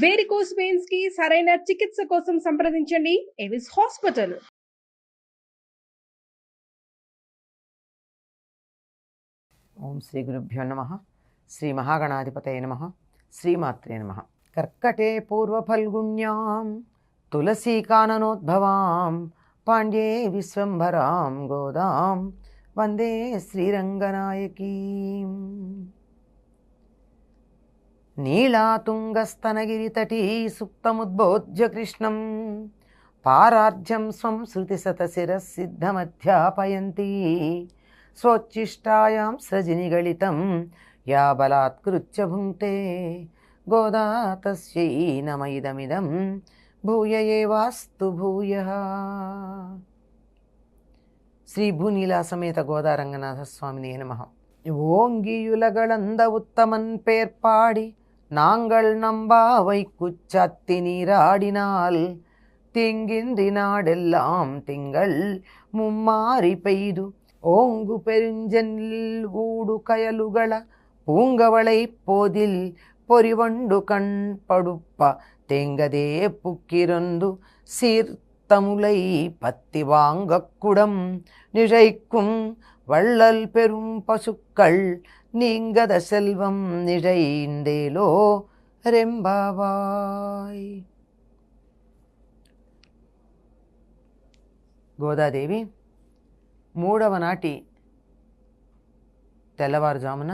Varicose veins కి సరైన చికిత్స కోసం సంప్రదించండి ఎవిస్ హాస్పిటల్. ఓం శ్రీ గురుభ్యో నమః. శ్రీ మహాగణాధిపతయ నమః. శ్రీమాత్రే నమః. కర్కటే పూర్వఫల్గుణ్యాం తులసీకాననోద్భవాం పాండ్యే విశ్వంభరాం గోదాం వందే శ్రీరంగనాయకీం. నీళాతుంగస్తనగిరితటీ సుప్తముద్బోధ్య కృష్ణం పారార్ధ్యం స్వం శృతిశతశిరసిద్ధమధ్యాపయంతి స్వోచ్ఛిష్టాయాం సృజినిగళితం యా బలాత్కృత్య భుంక్తే గోదా తస్యై నమయిదమిదం భూయ ఏవాస్తు భూయః. శ్రీ భూనీలా సమేత గోదా రంగనాథ స్వామినే నమః. ஓங்கியுலகளந்த உத்தமன் பேர்பாடி நாங்கள் நம்பாவை குச்சத்தி நீராடினால் திங்கின்றி நாடெல்லாம் திங்கள் மும்மாறி பெய்து ஓங்கு பெருஞ்சென்னில் ஊடு கயலுகள பூங்கவளை போதில் பொறிவண்டு கண் படுப்ப தேங்கதே புக்கிரந்து சீர்த்தமுலை பத்தி வாங்கக்குடம் நிழைக்கும் வள்ளல் பெரும் பசுக்கள் நீங்கத செல்வம் நிழைந்தேலோ రెంబావాయ్. గోదాదేవి మూడవ నాటి తెల్లవారుజామున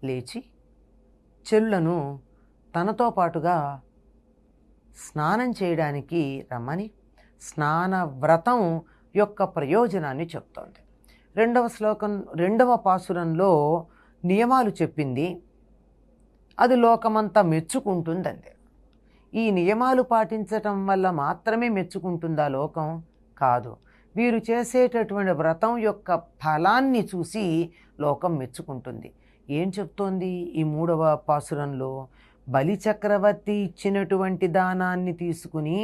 లేచి చెల్లులను తనతో పాటుగా స్నానం చేయడానికి రమ్మని స్నాన వ్రతం యొక్క ప్రయోజనాన్ని చెప్తోంది. రెండవ పాసురంలో నియమాలు చెప్పింది. అది లోకమంతా మెచ్చుకుంటుందండి. ఈ నియమాలు పాటించటం వల్ల మాత్రమే మెచ్చుకుంటుందా లోకం? కాదు. వీరు చేసేటటువంటి వ్రతం యొక్క ఫలాన్ని చూసి లోకం మెచ్చుకుంటుంది. ఏం చెప్తోంది ఈ మూడవ పాసురంలో? బలిచక్రవర్తి ఇచ్చినటువంటి దానాన్ని తీసుకుని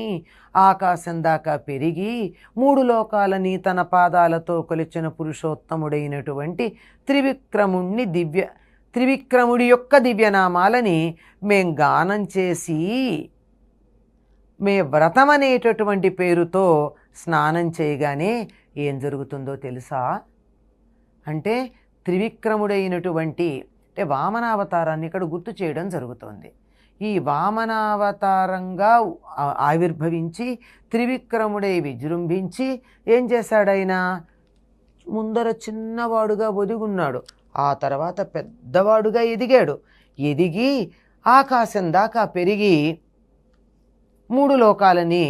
ఆకాశం దాకా పెరిగి మూడు లోకాలని తన పాదాలతో కొలిచిన పురుషోత్తముడైనటువంటి త్రివిక్రముడి యొక్క దివ్యనామాలని మేం గానం చేసి మే వ్రతం అనేటటువంటి పేరుతో స్నానం చేయగానే ఏం జరుగుతుందో తెలుసా? అంటే త్రివిక్రముడైనటువంటి అంటే వామనావతారాన్ని ఇక్కడ గుర్తు చేయడం జరుగుతోంది. ఈ వామనావతారంగా ఆవిర్భవించి త్రివిక్రముడై విజృంభించి ఏం చేశాడైనా? ముందర చిన్నవాడుగా ఒదిగున్నాడు, ఆ తర్వాత పెద్దవాడుగా ఎదిగాడు. ఎదిగి ఆకాశం దాకా పెరిగి మూడు లోకాలని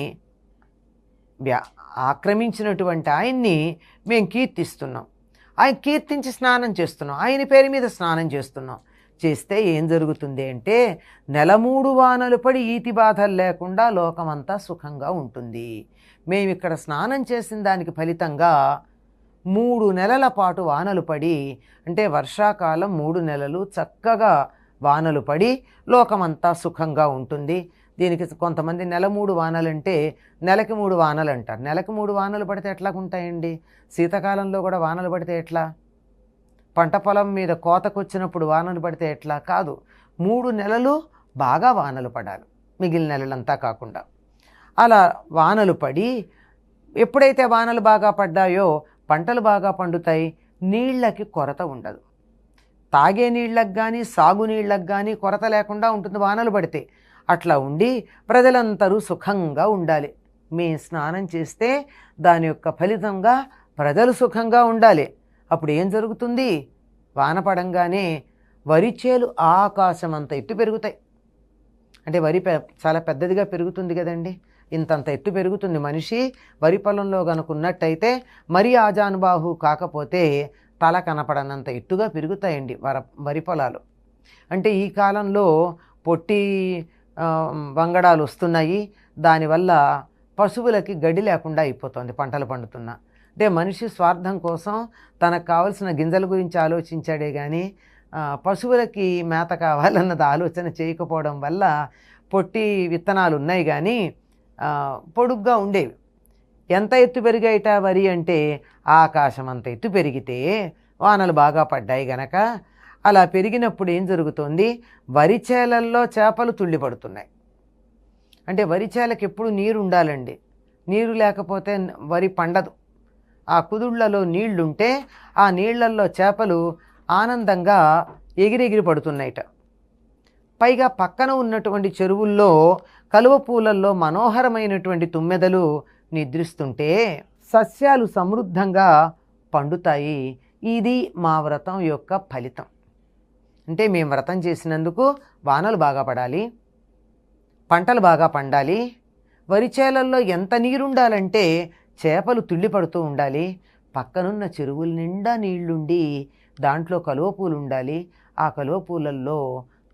ఆక్రమించినటువంటి ఆయన్ని మేము కీర్తిస్తున్నాం. ఆయన కీర్తించి స్నానం చేస్తున్నాం, ఆయన పేరు మీద స్నానం చేస్తున్నాం. చేస్తే ఏం జరుగుతుంది అంటే 3 వానలు పడి ఈతి బాధలు లేకుండా లోకమంతా సుఖంగా ఉంటుంది. మేము ఇక్కడ స్నానం చేసిన దానికి ఫలితంగా 3 నెలల పాటు వానలు పడి, అంటే వర్షాకాలం 3 నెలలు చక్కగా వానలు పడి లోకమంతా సుఖంగా ఉంటుంది. దీనికి కొంతమంది 3 వానలంటే నెలకి 3 వానలు అంటారు. నెలకి 3 వానలు పడితే ఎట్లాగుంటాయండి? శీతాకాలంలో కూడా వానలు పడితే ఎట్లా? పంట పొలం మీద కోతకొచ్చినప్పుడు వానలు పడితే ఎట్లా? కాదు. 3 నెలలు బాగా వానలు పడాలి, మిగిలిన నెలలంతా కాకుండా. అలా వానలు పడి ఎప్పుడైతే వానలు బాగా పడ్డాయో పంటలు బాగా పండుతాయి, నీళ్ళకి కొరత ఉండదు. తాగే నీళ్ళకి కానీ సాగునీళ్ళకి కానీ కొరత లేకుండా ఉంటుంది వానలు పడితే. అట్లా ఉండి ప్రజలందరూ సుఖంగా ఉండాలి. మేము స్నానం చేస్తే దాని యొక్క ఫలితంగా ప్రజలు సుఖంగా ఉండాలి. అప్పుడు ఏం జరుగుతుంది? వాన పడంగానే వరి చేలు ఆకాశం అంత ఎత్తు పెరుగుతాయి. అంటే వరి చాలా పెద్దదిగా పెరుగుతుంది కదండి, ఇంతంత ఎత్తు పెరుగుతుంది. మనిషి వరి పొలంలో కనుకున్నట్టయితే మరీ ఆజానుబాహు కాకపోతే తల కనపడనంత ఎత్తుగా పెరుగుతాయండి వరి పొలాలు. అంటే ఈ కాలంలో పొట్టి వంగడాలు వస్తున్నాయి, దానివల్ల పశువులకి గడ్డి లేకుండా అయిపోతుంది పంటలు పండుతున్నా. అంటే మనిషి స్వార్థం కోసం తనకు కావలసిన గింజల గురించి ఆలోచించాడే కానీ పశువులకి మేత కావాలన్నది ఆలోచన చేయకపోవడం వల్ల పొట్టి విత్తనాలు ఉన్నాయి కానీ పొడుగ్గా ఉండేవి. ఎంత ఎత్తు పెరిగాయిట వరి అంటే ఆకాశం అంత ఎత్తు పెరిగితే వానలు బాగా పడ్డాయి గనక అలా పెరిగినప్పుడు ఏం జరుగుతోంది, వరి చేలల్లో చేపలు తుళ్ళిపడుతున్నాయి. అంటే వరి చేలకి ఎప్పుడు నీరు ఉండాలండి, నీరు లేకపోతే వరి పండదు. ఆ కుదుళ్లలో నీళ్లుంటే ఆ నీళ్లల్లో చేపలు ఆనందంగా ఎగిరెగిరి పడుతున్నాయిట. పైగా పక్కన ఉన్నటువంటి చెరువుల్లో కలువ పూలల్లో మనోహరమైనటువంటి తుమ్మెదలు నిద్రిస్తుంటే సస్యాలు సమృద్ధంగా పండుతాయి. ఇది మా వ్రతం యొక్క ఫలితం. అంటే మేము వ్రతం చేసినందుకు వానలు బాగా పడాలి, పంటలు బాగా పండాలి, వరి చేలల్లో ఎంత నీరుండాలంటే చేపలు తుళ్ళిపడుతూ ఉండాలి, పక్కనున్న చెరువుల నిండా నీళ్లుండి దాంట్లో కలువ పూలు ఉండాలి, ఆ కలువ పూలల్లో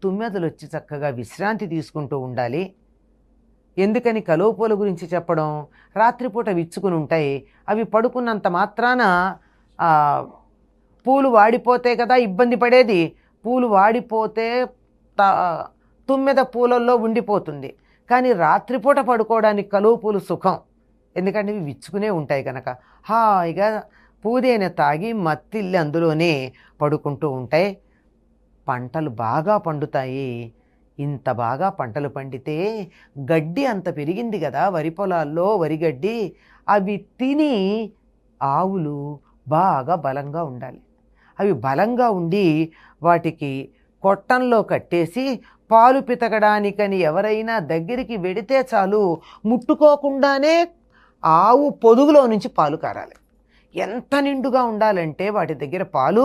తుమ్మెదలు వచ్చి చక్కగా విశ్రాంతి తీసుకుంటూ ఉండాలి. ఎందుకని కలువ పూల గురించి చెప్పడం, రాత్రిపూట విచ్చుకుని ఉంటాయి, అవి పడుకున్నంత మాత్రాన పూలు వాడిపోతే కదా ఇబ్బంది పడేది. పూలు వాడిపోతే తుమ్మెద పూలల్లో ఉండిపోతుంది. కానీ రాత్రిపూట పడుకోవడానికి కలువ పూలు సుఖం, ఎందుకంటే ఇవి విచ్చుకునే ఉంటాయి కనుక హాయిగా పూదేన తాగి మత్తిల్లి అందులోనే పడుకుంటూ ఉంటాయి. పంటలు బాగా పండుతాయి. ఇంత బాగా పంటలు పండితే గడ్డి అంత పెరిగింది కదా వరి పొలాల్లో, వరిగడ్డి, అవి తిని ఆవులు బాగా బలంగా ఉండాలి. అవి బలంగా ఉండి వాటికి కొట్టంలో కట్టేసి పాలు పితకడానికని ఎవరైనా దగ్గరికి వెడితే చాలు ముట్టుకోకుండానే ఆవు పొదుగులో నుంచి పాలు కారాలి. ఎంత నిండుగా ఉండాలంటే వాటి దగ్గర పాలు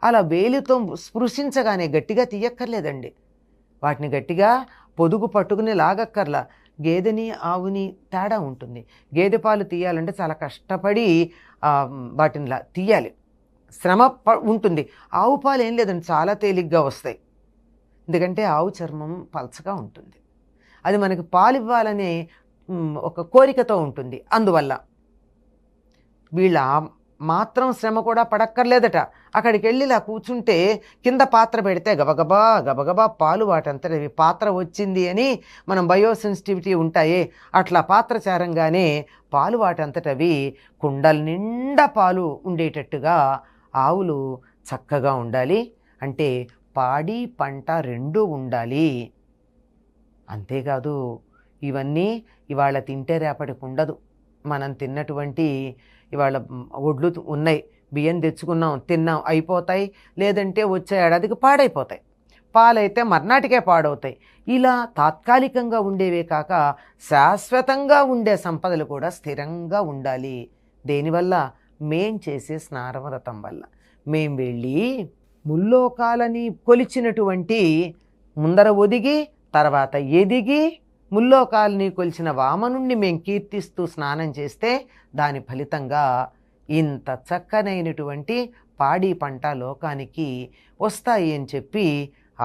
అలా వేలితో స్పృశించగానే గట్టిగా తీయక్కర్లేదండి, వాటిని గట్టిగా పొదుగు పట్టుకుని లాగక్కర్లా. గేదెని ఆవుని తేడా ఉంటుంది. గేదె పాలు తీయాలంటే చాలా కష్టపడి వాటిని తీయాలి, శ్రమ ఉంటుంది. ఆవు పాలు ఏం లేదండి, చాలా తేలిగ్గా వస్తాయి. ఎందుకంటే ఆవు చర్మం పలచగా ఉంటుంది, అది మనకి పాలు ఇవ్వాలనే ఒక కోరికతో ఉంటుంది. అందువల్ల వీళ్ళ మాత్రం శ్రమ కూడా పడక్కర్లేదట. అక్కడికి వెళ్ళి ఇలా కూర్చుంటే కింద పాత్ర పెడితే గబగబా గబగబా పాలు వాటంతట పాత్ర వచ్చింది అని మనం బయోసెన్సిటివిటీ ఉంటాయే అట్లా పాత్ర చేరంగానే పాలు వాటంతటవి కుండల నిండా పాలు ఉండేటట్టుగా ఆవులు చక్కగా ఉండాలి. అంటే పాడి పంట రెండూ ఉండాలి. అంతేకాదు ఇవన్నీ ఇవాళ తింటే రేపటికి ఉండదు. మనం తిన్నటువంటి ఇవాళ ఒడ్లు ఉన్నాయి, బియ్యం తెచ్చుకున్నాం, తిన్నాం, అయిపోతాయి, లేదంటే వచ్చే ఏడాదికి పాడైపోతాయి, పాలైతే మర్నాటికే పాడవుతాయి. ఇలా తాత్కాలికంగా ఉండేవే కాక శాశ్వతంగా ఉండే సంపదలు కూడా స్థిరంగా ఉండాలి. దేనివల్ల? మేం చేసే స్నానవ్రతం వల్ల. మేం వెళ్ళి ముల్లోకాలని కొలిచినటువంటి ముందర ఒదిగి తర్వాత ఎదిగి ముల్లోకాలని కొలిచిన వామనుణ్ణి మేం కీర్తిస్తూ స్నానం చేస్తే దాని ఫలితంగా ఇంత చక్కనైనటువంటి పాడి పంట లోకానికి వస్తాయి అని చెప్పి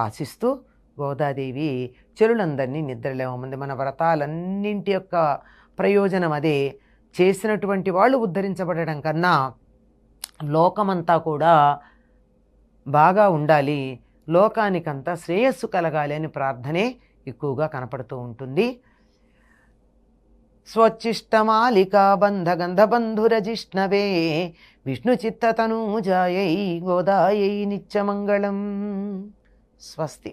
ఆశిస్తూ గోదాదేవి చెరులందరినీ నిద్రలేవమంది. మన వ్రతాలన్నింటి యొక్క ప్రయోజనం అదే. చేసినటువంటి వాళ్ళు ఉద్ధరించబడడం కన్నా లోకమంతా కూడా బాగా ఉండాలి, లోకానికంతా శ్రేయస్సు కలగాలి అని ప్రార్థనే ఎక్కువగా కనపడుతూ ఉంటుంది. స్వచ్చిష్టమాలికా బంధగంధబంధురజిష్ణవే విష్ణుచిత్తతనూజాయై గోదాయై నిత్యమంగళం. స్వస్తి.